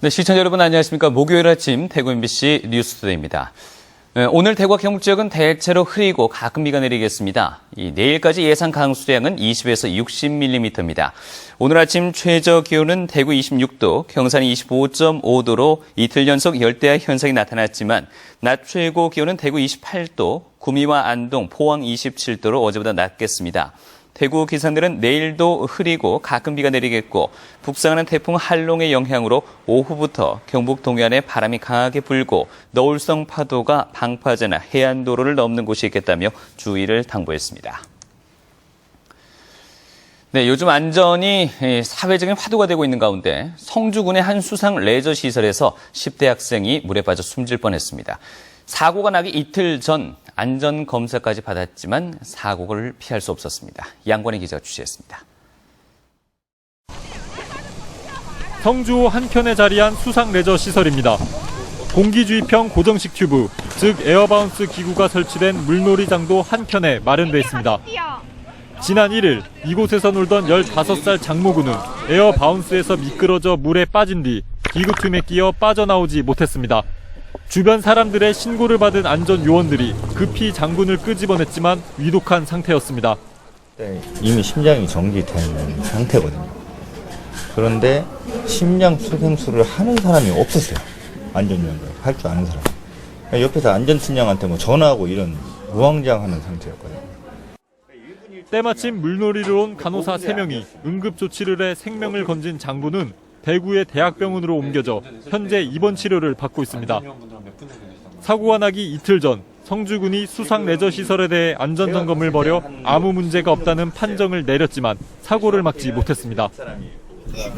네, 시청자 여러분 안녕하십니까. 목요일 아침 대구 MBC 뉴스투데이입니다. 오늘 대구와 경북 지역은 대체로 흐리고 가끔 비가 내리겠습니다. 내일까지 예상 강수량은 20에서 60mm입니다. 오늘 아침 최저 기온은 대구 26도, 경산 25.5도로 이틀 연속 열대야 현상이 나타났지만 낮 최고 기온은 대구 28도, 구미와 안동, 포항 27도로 어제보다 낮겠습니다. 대구 기상들은 내일도 흐리고 가끔 비가 내리겠고 북상하는 태풍 한롱의 영향으로 오후부터 경북 동해안에 바람이 강하게 불고 너울성 파도가 방파제나 해안도로를 넘는 곳이 있겠다며 주의를 당부했습니다. 네, 요즘 안전이 사회적인 화두가 되고 있는 가운데 성주군의 한 수상 레저 시설에서 10대 학생이 물에 빠져 숨질 뻔했습니다. 사고가 나기 이틀 전 안전검사까지 받았지만 사고를 피할 수 없었습니다. 양권희 기자가 취재했습니다. 성주 한켠에 자리한 수상 레저 시설입니다. 공기주입형 고정식 튜브, 즉 에어바운스 기구가 설치된 물놀이장도 한켠에 마련돼 있습니다. 지난 1일 이곳에서 놀던 15살 장모군은 에어바운스에서 미끄러져 물에 빠진 뒤 기구 틈에 끼어 빠져나오지 못했습니다. 주변 사람들의 신고를 받은 안전요원들이 급히 장군을 끄집어냈지만 위독한 상태였습니다. 이미 심장이 정지된 상태거든요. 그런데 심장 수생술을 하는 사람이 없었어요. 안전요원들 할 줄 아는 사람. 옆에서 안전팀장한테 전화하고 이런 우왕좌왕하는 상태였거든요. 때마침 물놀이를 온 간호사 3명이 응급조치를 해 생명을 건진 장군은 대구의 대학병원으로 옮겨져 현재 입원 치료를 받고 있습니다. 사고가 나기 이틀 전 성주군이 수상 레저 시설에 대해 안전점검을 벌여 아무 문제가 없다는 판정을 내렸지만 사고를 막지 못했습니다.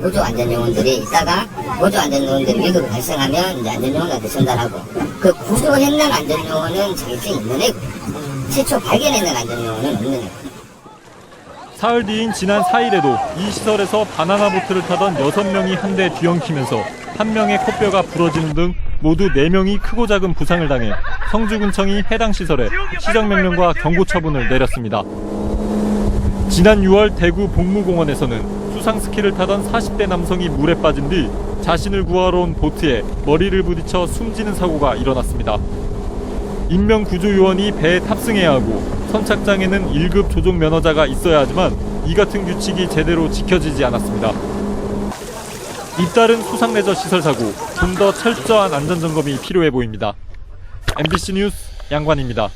보조 안전요원들이 있다가 보조 안전요원들이 위급이 발생하면 이제 안전요원한테 전달하고 그 구조했는 안전요원은 자격증이 있는 애고 최초 발견했는 안전요원은 없는 애고. 사흘 뒤인 지난 4일에도 이 시설에서 바나나 보트를 타던 6명이 한 대 뒤엉키면서 1명의 코뼈가 부러지는 등 모두 4명이 크고 작은 부상을 당해 성주군청이 해당 시설에 시정명령과 경고 처분을 내렸습니다. 지난 6월 대구 복무공원에서는 수상 스키를 타던 40대 남성이 물에 빠진 뒤 자신을 구하러 온 보트에 머리를 부딪혀 숨지는 사고가 일어났습니다. 인명구조요원이 배에 탑승해야 하고 선착장에는 1급 조종 면허자가 있어야 하지만 이 같은 규칙이 제대로 지켜지지 않았습니다. 잇따른 수상 레저 시설 사고, 좀 더 철저한 안전점검이 필요해 보입니다. MBC 뉴스 양관입니다.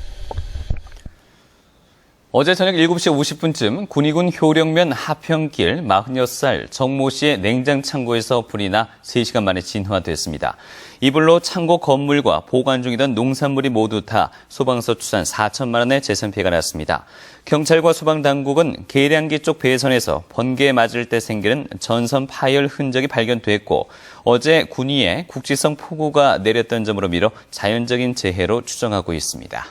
어제 저녁 7시 50분쯤 군위군 효령면 하평길 46살 정모 씨의 냉장 창고에서 불이 나 3시간 만에 진화됐습니다. 이 불로 창고 건물과 보관 중이던 농산물이 모두 타 소방서 추산 4천만 원의 재산 피해가 났습니다. 경찰과 소방당국은 계량기 쪽 배선에서 번개에 맞을 때 생기는 전선 파열 흔적이 발견됐고 어제 군위에 국지성 폭우가 내렸던 점으로 미뤄 자연적인 재해로 추정하고 있습니다.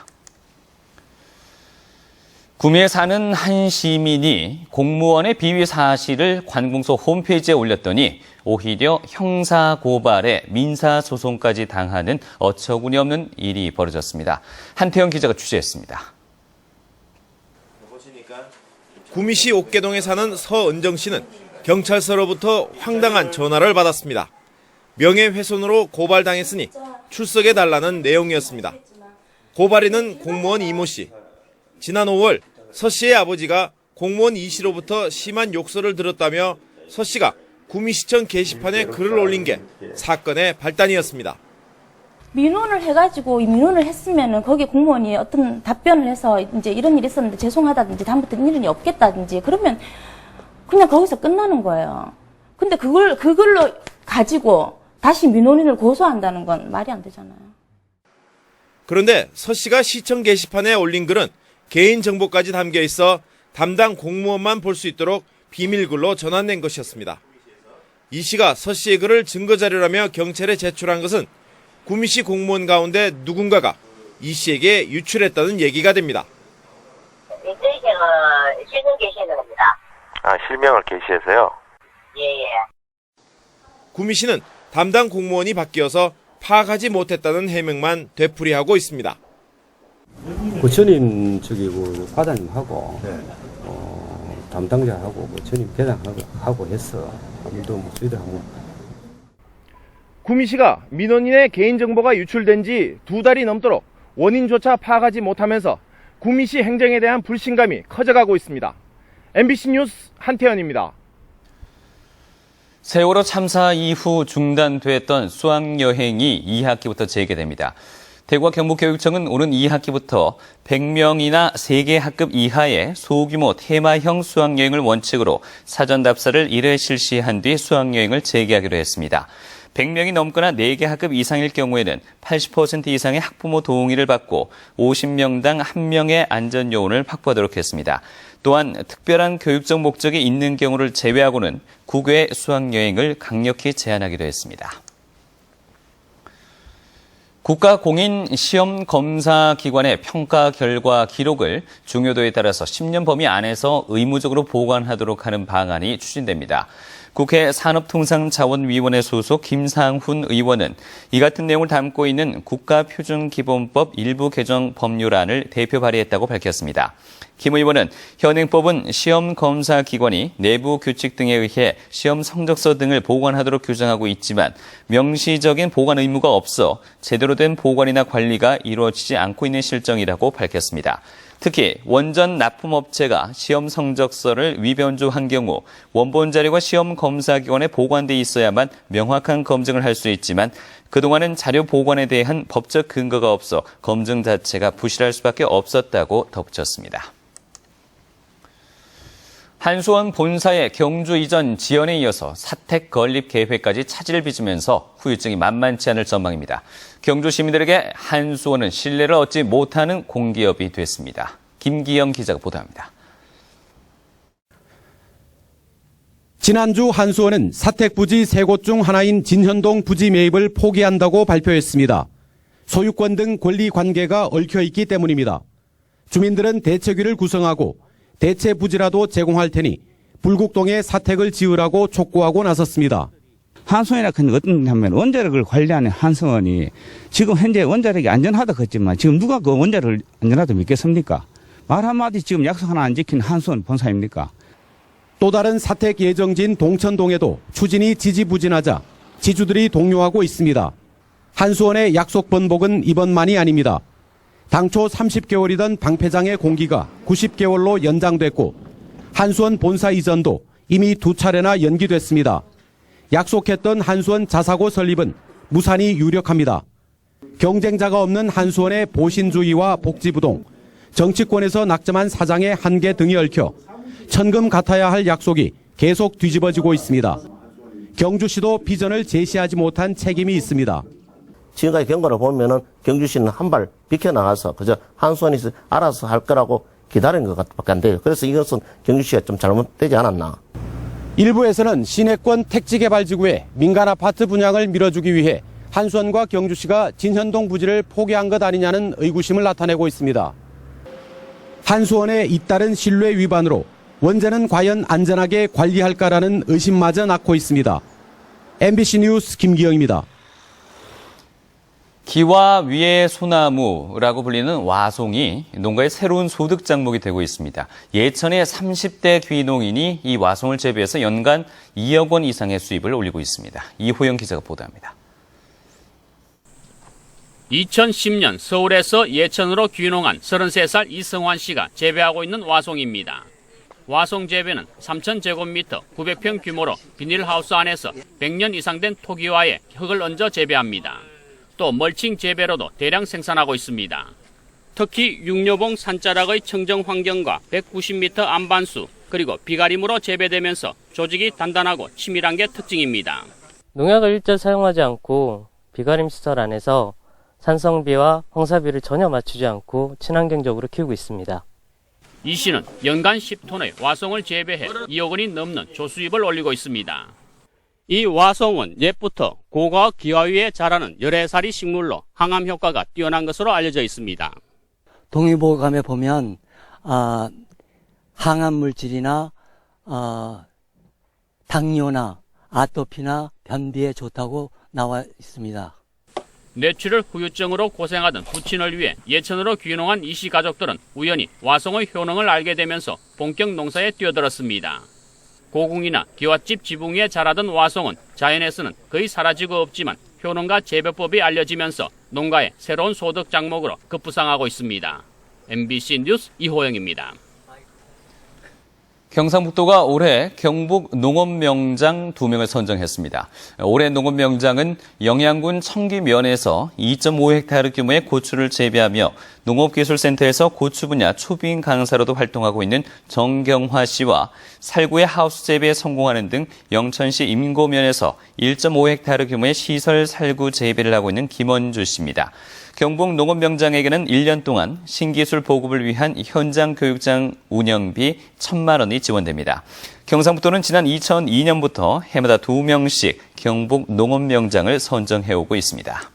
구미에 사는 한 시민이 공무원의 비위 사실을 관공서 홈페이지에 올렸더니 오히려 형사고발에 민사소송까지 당하는 어처구니 없는 일이 벌어졌습니다. 한태영 기자가 취재했습니다. 구미시 옥계동에 사는 서은정 씨는 경찰서로부터 황당한 전화를 받았습니다. 명예훼손으로 고발당했으니 출석해달라는 내용이었습니다. 고발인은 공무원 이모 씨. 지난 5월 서 씨의 아버지가 공무원 이 씨로부터 심한 욕설을 들었다며 서 씨가 구미시청 게시판에 글을 올린 게 사건의 발단이었습니다. 민원을 해가지고 민원을 했으면은 거기에 공무원이 어떤 답변을 해서 이제 이런 일이 있었는데 죄송하다든지 다음부터 이런 일이 없겠다든지 그러면 그냥 거기서 끝나는 거예요. 근데 그걸로 가지고 다시 민원인을 고소한다는 건 말이 안 되잖아요. 그런데 서 씨가 시청 게시판에 올린 글은 개인정보까지 담겨 있어 담당 공무원만 볼 수 있도록 비밀글로 전환된 것이었습니다. 이 씨가 서 씨의 글을 증거자료라며 경찰에 제출한 것은 구미시 공무원 가운데 누군가가 이 씨에게 유출했다는 얘기가 됩니다. 실명 게시해는 겁니다. 아, 실명을 게시해서요? 예. 구미시는 담당 공무원이 바뀌어서 파악하지 못했다는 해명만 되풀이하고 있습니다. 전임 과장님하고 담당자하고 전임 계장하고 해서 아무도 수의를 하고. 구미시가 민원인의 개인정보가 유출된 지 2달이 넘도록 원인조차 파악하지 못하면서 구미시 행정에 대한 불신감이 커져가고 있습니다. MBC 뉴스 한태현입니다. 세월호 참사 이후 중단됐던 수학여행이 2학기부터 재개됩니다. 대구와 경북교육청은 오는 2학기부터 100명이나 3개 학급 이하의 소규모 테마형 수학여행을 원칙으로 사전 답사를 1회 실시한 뒤 수학여행을 재개하기로 했습니다. 100명이 넘거나 4개 학급 이상일 경우에는 80% 이상의 학부모 동의를 받고 50명당 1명의 안전요원을 확보하도록 했습니다. 또한 특별한 교육적 목적이 있는 경우를 제외하고는 국외 수학여행을 강력히 제한하기로 했습니다. 국가공인시험검사기관의 평가 결과 기록을 중요도에 따라서 10년 범위 안에서 의무적으로 보관하도록 하는 방안이 추진됩니다. 국회 산업통상자원위원회 소속 김상훈 의원은 이 같은 내용을 담고 있는 국가표준기본법 일부 개정 법률안을 대표 발의했다고 밝혔습니다. 김 의원은 현행법은 시험검사기관이 내부 규칙 등에 의해 시험 성적서 등을 보관하도록 규정하고 있지만 명시적인 보관 의무가 없어 제대로 된 보관이나 관리가 이루어지지 않고 있는 실정이라고 밝혔습니다. 특히 원전 납품업체가 시험 성적서를 위변조한 경우 원본 자료가 시험 검사기관에 보관돼 있어야만 명확한 검증을 할 수 있지만 그동안은 자료 보관에 대한 법적 근거가 없어 검증 자체가 부실할 수밖에 없었다고 덧붙였습니다. 한수원 본사의 경주 이전 지연에 이어서 사택 건립 계획까지 차질을 빚으면서 후유증이 만만치 않을 전망입니다. 경주 시민들에게 한수원은 신뢰를 얻지 못하는 공기업이 됐습니다. 김기영 기자가 보도합니다. 지난주 한수원은 사택 부지 3곳 중 하나인 진현동 부지 매입을 포기한다고 발표했습니다. 소유권 등 권리 관계가 얽혀 있기 때문입니다. 주민들은 대책위를 구성하고 대체 부지라도 제공할 테니 불국동에 사택을 지으라고 촉구하고 나섰습니다. 한수원이라 큰 어떤 하면 원자력을 관리하는 한수원이 지금 현재 원자력이 안전하다 했지만 지금 누가 그 원자력을 안전하다 믿겠습니까? 말 한마디 지금 약속 하나 안 지킨 한수원 본사입니까? 또 다른 사택 예정지인 동천동에도 추진이 지지부진하자 지주들이 동요하고 있습니다. 한수원의 약속 번복은 이번만이 아닙니다. 당초 30개월이던 방패장의 공기가 90개월로 연장됐고 한수원 본사 이전도 이미 2차례나 연기됐습니다. 약속했던 한수원 자사고 설립은 무산이 유력합니다. 경쟁자가 없는 한수원의 보신주의와 복지부동, 정치권에서 낙점한 사장의 한계 등이 얽혀 천금 같아야 할 약속이 계속 뒤집어지고 있습니다. 경주시도 비전을 제시하지 못한 책임이 있습니다. 지금까지 경과를 보면은 경주시는 한 발 비켜나가서 그저 한수원이 알아서 할 거라고 기다린 것 밖에 안 돼요. 그래서 이것은 경주시가 좀 잘못되지 않았나. 일부에서는 시내권 택지개발지구에 민간 아파트 분양을 밀어주기 위해 한수원과 경주시가 진현동 부지를 포기한 것 아니냐는 의구심을 나타내고 있습니다. 한수원의 잇따른 신뢰 위반으로 원전은 과연 안전하게 관리할까라는 의심마저 낳고 있습니다. MBC 뉴스 김기영입니다. 기와 위의 소나무라고 불리는 와송이 농가의 새로운 소득 장목이 되고 있습니다. 예천의 30대 귀농인이 이 와송을 재배해서 연간 2억 원 이상의 수입을 올리고 있습니다. 이호영 기자가 보도합니다. 2010년 서울에서 예천으로 귀농한 33살 이성환 씨가 재배하고 있는 와송입니다. 와송 재배는 3,000제곱미터 900평 규모로 비닐하우스 안에서 100년 이상 된 토기와에 흙을 얹어 재배합니다. 또 멀칭 재배로도 대량 생산하고 있습니다. 특히 육려봉 산자락의 청정 환경과 190m 안반수 그리고 비가림으로 재배되면서 조직이 단단하고 치밀한 게 특징입니다. 농약을 일절 사용하지 않고 비가림 시설 안에서 산성비와 황사비를 전혀 맞추지 않고 친환경적으로 키우고 있습니다. 이 씨는 연간 10톤의 와송을 재배해 2억 원이 넘는 조수입을 올리고 있습니다. 이 와송은 옛부터 고가와 기와 위에 자라는 열애살이 식물로 항암 효과가 뛰어난 것으로 알려져 있습니다. 동의보감에 보면 항암 물질이나 당뇨나 아토피나 변비에 좋다고 나와 있습니다. 뇌출혈 후유증으로 고생하던 부친을 위해 예천으로 귀농한 이 씨 가족들은 우연히 와송의 효능을 알게 되면서 본격 농사에 뛰어들었습니다. 고궁이나 기와집 지붕 위에 자라던 와송은 자연에서는 거의 사라지고 없지만 효능과 재배법이 알려지면서 농가의 새로운 소득 장목으로 급부상하고 있습니다. MBC 뉴스 이호영입니다. 경상북도가 올해 경북 농업명장 2명을 선정했습니다. 올해 농업명장은 영양군 청기면에서 2.5헥타르 규모의 고추를 재배하며 농업기술센터에서 고추 분야 초빙 강사로도 활동하고 있는 정경화 씨와 살구의 하우스 재배에 성공하는 등 영천시 임고면에서 1.5헥타르 규모의 시설 살구 재배를 하고 있는 김원주 씨입니다. 경북 농업명장에게는 1년 동안 신기술 보급을 위한 현장 교육장 운영비 1,000만 원이 지원됩니다. 경상북도는 지난 2002년부터 해마다 2명씩 경북 농업명장을 선정해오고 있습니다.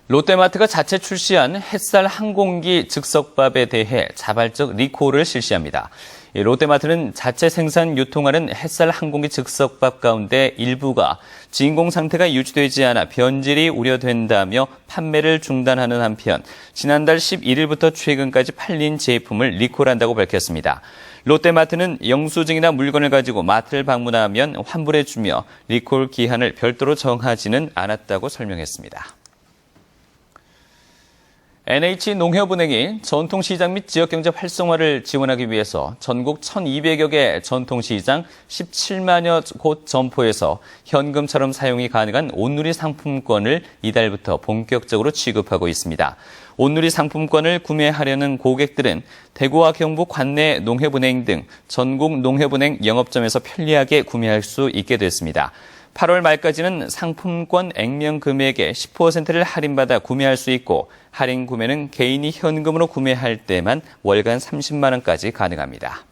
롯데마트가 자체 출시한 햇살 항공기 즉석밥에 대해 자발적 리콜을 실시합니다. 롯데마트는 자체 생산 유통하는 햇살 항공기 즉석밥 가운데 일부가 진공 상태가 유지되지 않아 변질이 우려된다며 판매를 중단하는 한편 지난달 11일부터 최근까지 팔린 제품을 리콜한다고 밝혔습니다. 롯데마트는 영수증이나 물건을 가지고 마트를 방문하면 환불해주며 리콜 기한을 별도로 정하지는 않았다고 설명했습니다. NH농협은행이 전통시장 및 지역경제 활성화를 지원하기 위해서 전국 1,200여 개 전통시장 17만여 곳 점포에서 현금처럼 사용이 가능한 온누리 상품권을 이달부터 본격적으로 취급하고 있습니다. 온누리 상품권을 구매하려는 고객들은 대구와 경북 관내 농협은행 등 전국 농협은행 영업점에서 편리하게 구매할 수 있게 됐습니다. 8월 말까지는 상품권 액면 금액의 10%를 할인받아 구매할 수 있고 할인 구매는 개인이 현금으로 구매할 때만 월간 30만 원까지 가능합니다.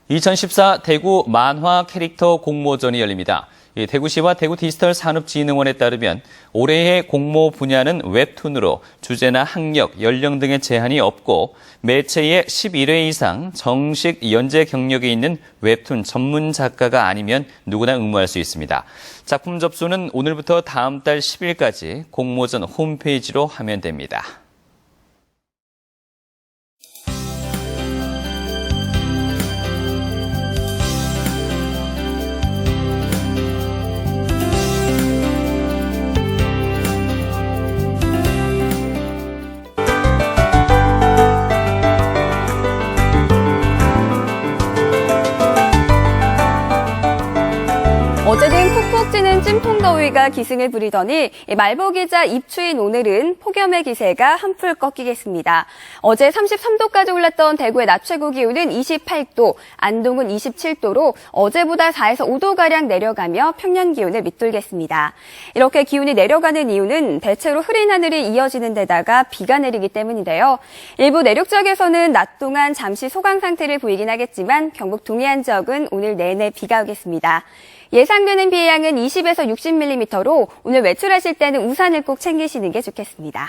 2014 대구 만화 캐릭터 공모전이 열립니다. 대구시와 대구디지털산업진흥원에 따르면 올해의 공모 분야는 웹툰으로 주제나 학력, 연령 등의 제한이 없고 매체에 11회 이상 정식 연재 경력이 있는 웹툰 전문 작가가 아니면 누구나 응모할 수 있습니다. 작품 접수는 오늘부터 다음 달 10일까지 공모전 홈페이지로 하면 됩니다. 어제는 푹푹 찌는 찜통더위가 기승을 부리더니 말복이자 입추인 오늘은 폭염의 기세가 한풀 꺾이겠습니다. 어제 33도까지 올랐던 대구의 낮 최고 기온은 28도, 안동은 27도로 어제보다 4에서 5도가량 내려가며 평년 기온을 밑돌겠습니다. 이렇게 기온이 내려가는 이유는 대체로 흐린 하늘이 이어지는 데다가 비가 내리기 때문인데요. 일부 내륙 지역에서는 낮 동안 잠시 소강 상태를 보이긴 하겠지만 경북 동해안 지역은 오늘 내내 비가 오겠습니다. 예상되는 비의 양은 20에서 60mm로 오늘 외출하실 때는 우산을 꼭 챙기시는 게 좋겠습니다.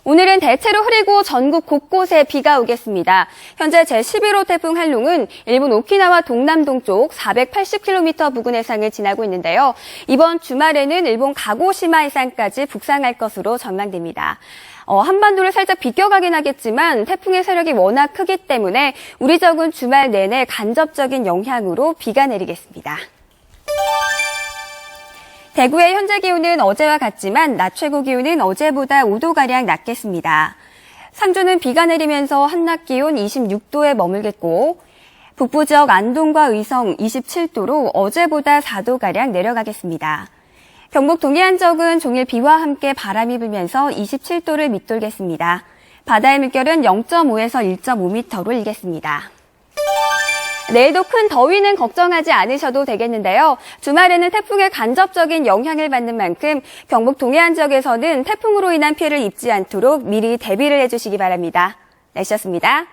오늘은 대체로 흐리고 전국 곳곳에 비가 오겠습니다. 현재 제11호 태풍 한롱은 일본 오키나와 동남동쪽 480km 부근 해상을 지나고 있는데요. 이번 주말에는 일본 가고시마 해상까지 북상할 것으로 전망됩니다. 한반도를 살짝 비껴가긴 하겠지만 태풍의 세력이 워낙 크기 때문에 우리 지역은 주말 내내 간접적인 영향으로 비가 내리겠습니다. 대구의 현재 기온은 어제와 같지만 낮 최고 기온은 어제보다 5도가량 낮겠습니다. 상주는 비가 내리면서 한낮 기온 26도에 머물겠고 북부 지역 안동과 의성 27도로 어제보다 4도가량 내려가겠습니다. 경북 동해안 지역은 종일 비와 함께 바람이 불면서 27도를 밑돌겠습니다. 바다의 물결은 0.5에서 1.5m로 일겠습니다. 내일도 큰 더위는 걱정하지 않으셔도 되겠는데요. 주말에는 태풍의 간접적인 영향을 받는 만큼 경북 동해안 지역에서는 태풍으로 인한 피해를 입지 않도록 미리 대비를 해주시기 바랍니다. 날씨였습니다.